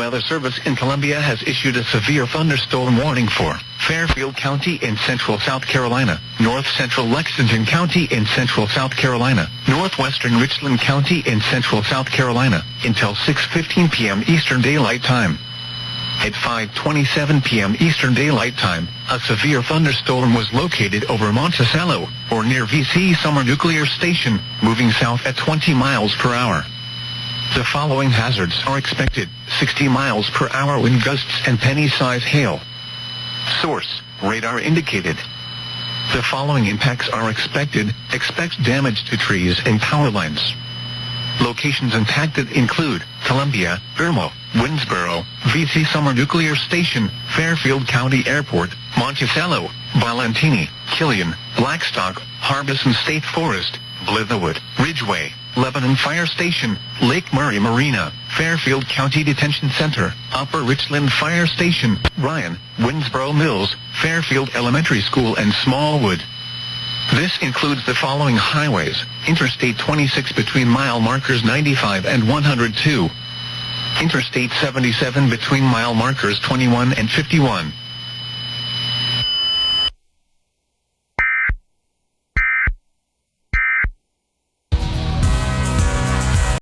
Weather Service in Columbia has issued a severe thunderstorm warning for Fairfield County in central South Carolina, north-central Lexington County in central South Carolina, northwestern Richland County in central South Carolina, until 6:15 p.m. Eastern Daylight Time. At 5:27 p.m. Eastern Daylight Time, a severe thunderstorm was located over Monticello, or near VC Summer Nuclear Station, moving south at 20 miles per hour. The following hazards are expected: 60 miles per hour wind gusts and penny-size hail. Source: radar indicated. The following impacts are expected. Expect damage to trees and power lines. Locations impacted include Columbia, Irmo, Winnsboro, VC Summer Nuclear Station, Fairfield County Airport, Monticello, Valentini, Killian, Blackstock, Harbison State Forest, Blitherwood, Ridgeway, Lebanon Fire Station, Lake Murray Marina, Fairfield County Detention Center, Upper Richland Fire Station, Ryan, Winnsboro Mills, Fairfield Elementary School and Smallwood. This includes the following highways: Interstate 26 between mile markers 95 and 102. Interstate 77 between mile markers 21 and 51.